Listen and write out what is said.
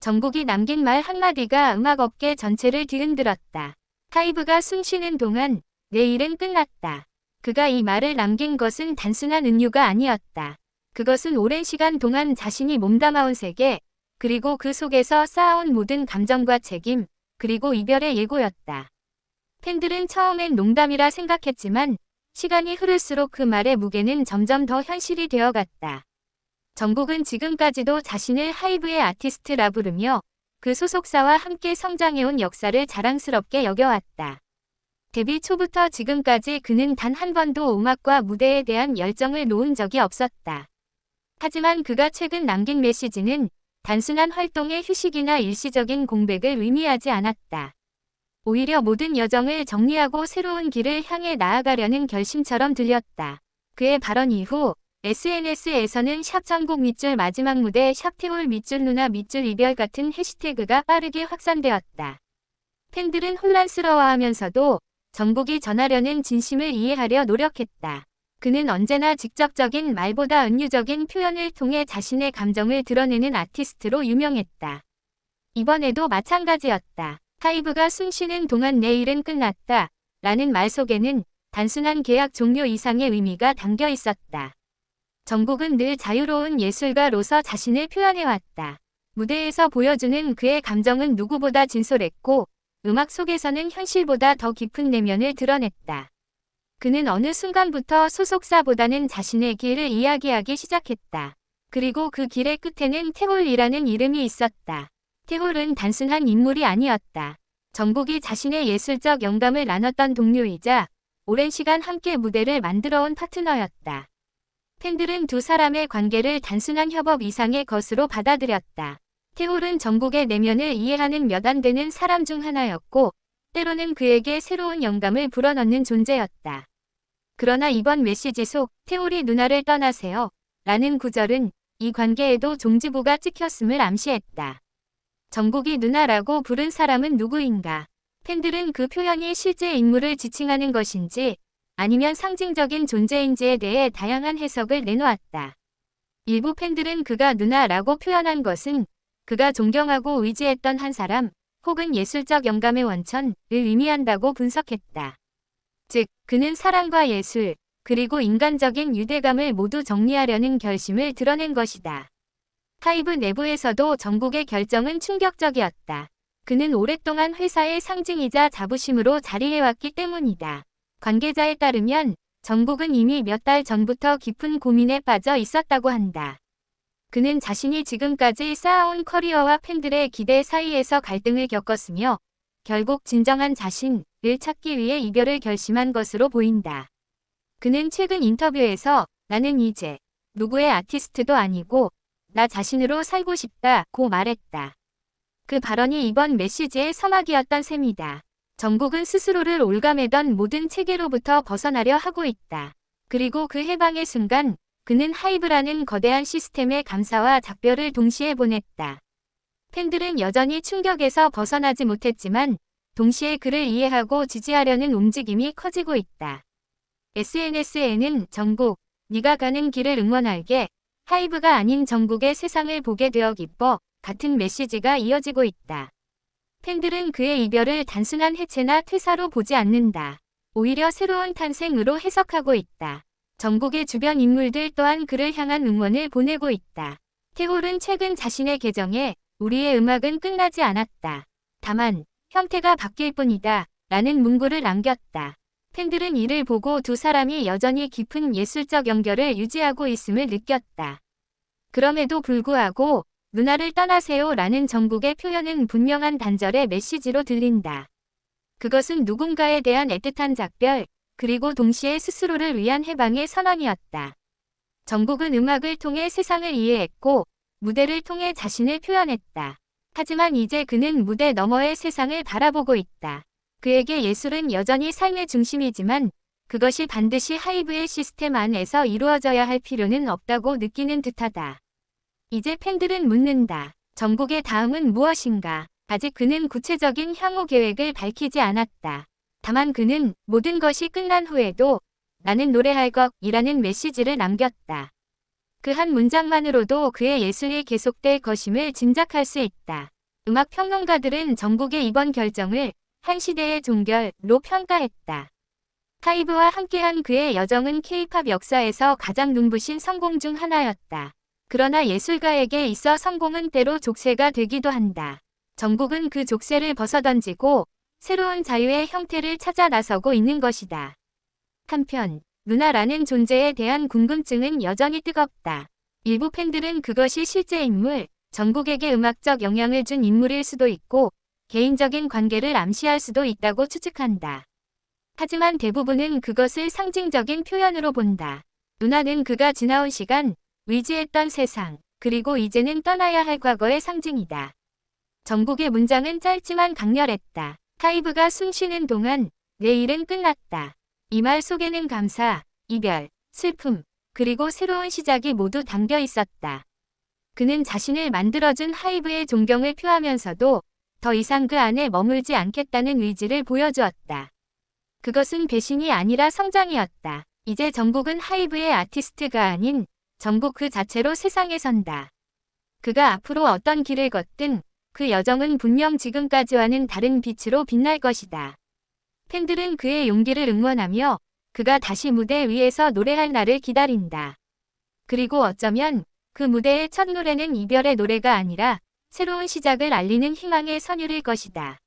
정국이 남긴 말 한마디가 음악업계 전체를 뒤흔들었다. 하이브가 숨쉬는 동안 내 일은 끝났다. 그가 이 말을 남긴 것은 단순한 은유가 아니었다. 그것은 오랜 시간 동안 자신이 몸담아온 세계, 그리고 그 속에서 쌓아온 모든 감정과 책임, 그리고 이별의 예고였다. 팬들은 처음엔 농담이라 생각했지만 시간이 흐를수록 그 말의 무게는 점점 더 현실이 되어갔다. 정국은 지금까지도 자신을 하이브의 아티스트라 부르며 그 소속사와 함께 성장해온 역사를 자랑스럽게 여겨왔다. 데뷔 초부터 지금까지 그는 단 한 번도 음악과 무대에 대한 열정을 놓은 적이 없었다. 하지만 그가 최근 남긴 메시지는 단순한 활동의 휴식이나 일시적인 공백을 의미하지 않았다. 오히려 모든 여정을 정리하고 새로운 길을 향해 나아가려는 결심처럼 들렸다. 그의 발언 이후 SNS에서는 샵 전국 밑줄 마지막 무대, 샵 태울 밑줄 누나 밑줄 이별 같은 해시태그가 빠르게 확산되었다. 팬들은 혼란스러워하면서도 정국이 전하려는 진심을 이해하려 노력했다. 그는 언제나 직접적인 말보다 은유적인 표현을 통해 자신의 감정을 드러내는 아티스트로 유명했다. 이번에도 마찬가지였다. 하이브가 숨쉬는 동안 내 일은 끝났다 라는 말 속에는 단순한 계약 종료 이상의 의미가 담겨 있었다. 정국은 늘 자유로운 예술가로서 자신을 표현해왔다. 무대에서 보여주는 그의 감정은 누구보다 진솔했고 음악 속에서는 현실보다 더 깊은 내면을 드러냈다. 그는 어느 순간부터 소속사보다는 자신의 길을 이야기하기 시작했다. 그리고 그 길의 끝에는 태홀이라는 이름이 있었다. 태홀은 단순한 인물이 아니었다. 정국이 자신의 예술적 영감을 나눴던 동료이자 오랜 시간 함께 무대를 만들어온 파트너였다. 팬들은 두 사람의 관계를 단순한 협업 이상의 것으로 받아들였다. 태홀은 정국의 내면을 이해하는 몇 안 되는 사람 중 하나였고 때로는 그에게 새로운 영감을 불어넣는 존재였다. 그러나 이번 메시지 속 태홀이 누나를 떠나세요 라는 구절은 이 관계에도 종지부가 찍혔음을 암시했다. 정국이 누나라고 부른 사람은 누구인가? 팬들은 그 표현이 실제 인물을 지칭하는 것인지 아니면 상징적인 존재인지에 대해 다양한 해석을 내놓았다. 일부 팬들은 그가 누나라고 표현한 것은 그가 존경하고 의지했던 한 사람 혹은 예술적 영감의 원천을 의미한다고 분석했다. 즉, 그는 사랑과 예술, 그리고 인간적인 유대감을 모두 정리하려는 결심을 드러낸 것이다. 하이브 내부에서도 정국의 결정은 충격적이었다. 그는 오랫동안 회사의 상징이자 자부심으로 자리해왔기 때문이다. 관계자에 따르면 정국은 이미 몇 달 전부터 깊은 고민에 빠져 있었다고 한다. 그는 자신이 지금까지 쌓아온 커리어와 팬들의 기대 사이에서 갈등을 겪었으며 결국 진정한 자신을 찾기 위해 이별을 결심한 것으로 보인다. 그는 최근 인터뷰에서 나는 이제 누구의 아티스트도 아니고 나 자신으로 살고 싶다고 말했다. 그 발언이 이번 메시지의 서막이었던 셈이다. 정국은 스스로를 올가매던 모든 체계로부터 벗어나려 하고 있다. 그리고 그 해방의 순간 그는 하이브라는 거대한 시스템의 감사와 작별을 동시에 보냈다. 팬들은 여전히 충격에서 벗어나지 못했지만 동시에 그를 이해하고 지지하려는 움직임이 커지고 있다. SNS에는 정국, 네가 가는 길을 응원할게, 하이브가 아닌 정국의 세상을 보게 되어 기뻐 같은 메시지가 이어지고 있다. 팬들은 그의 이별을 단순한 해체나 퇴사로 보지 않는다. 오히려 새로운 탄생으로 해석하고 있다. 정국의 주변 인물들 또한 그를 향한 응원을 보내고 있다. 태홀은 최근 자신의 계정에 우리의 음악은 끝나지 않았다. 다만 형태가 바뀔 뿐이다 라는 문구를 남겼다. 팬들은 이를 보고 두 사람이 여전히 깊은 예술적 연결을 유지하고 있음을 느꼈다. 그럼에도 불구하고 누나를 떠나세요 라는 정국의 표현은 분명한 단절의 메시지로 들린다. 그것은 누군가에 대한 애틋한 작별, 그리고 동시에 스스로를 위한 해방의 선언이었다. 정국은 음악을 통해 세상을 이해했고 무대를 통해 자신을 표현했다. 하지만 이제 그는 무대 너머의 세상을 바라보고 있다. 그에게 예술은 여전히 삶의 중심이지만 그것이 반드시 하이브의 시스템 안에서 이루어져야 할 필요는 없다고 느끼는 듯하다. 이제 팬들은 묻는다. 정국의 다음은 무엇인가? 아직 그는 구체적인 향후 계획을 밝히지 않았다. 다만 그는 모든 것이 끝난 후에도 나는 노래할 것이라는 메시지를 남겼다. 그 한 문장만으로도 그의 예술이 계속될 것임을 짐작할 수 있다. 음악 평론가들은 정국의 이번 결정을 한 시대의 종결로 평가했다. 타이브와 함께한 그의 여정은 K-팝 역사에서 가장 눈부신 성공 중 하나였다. 그러나 예술가에게 있어 성공은 때로 족쇄가 되기도 한다. 정국은 그 족쇄를 벗어던지고 새로운 자유의 형태를 찾아 나서고 있는 것이다. 한편 루나라는 존재에 대한 궁금증은 여전히 뜨겁다. 일부 팬들은 그것이 실제 인물, 정국에게 음악적 영향을 준 인물일 수도 있고 개인적인 관계를 암시할 수도 있다고 추측한다. 하지만 대부분은 그것을 상징적인 표현으로 본다. 루나는 그가 지나온 시간, 위지했던 세상, 그리고 이제는 떠나야 할 과거의 상징이다. 정국의 문장은 짧지만 강렬했다. 타이브가 숨쉬는 동안 내 일은 끝났다. 이 말 속에는 감사, 이별, 슬픔, 그리고 새로운 시작이 모두 담겨 있었다. 그는 자신을 만들어준 하이브의 존경을 표하면서도 더 이상 그 안에 머물지 않겠다는 의지를 보여주었다. 그것은 배신이 아니라 성장이었다. 이제 정국은 하이브의 아티스트가 아닌 정국 그 자체로 세상에 선다. 그가 앞으로 어떤 길을 걷든 그 여정은 분명 지금까지와는 다른 빛으로 빛날 것이다. 팬들은 그의 용기를 응원하며 그가 다시 무대 위에서 노래할 날을 기다린다. 그리고 어쩌면 그 무대의 첫 노래는 이별의 노래가 아니라 새로운 시작을 알리는 희망의 선율일 것이다.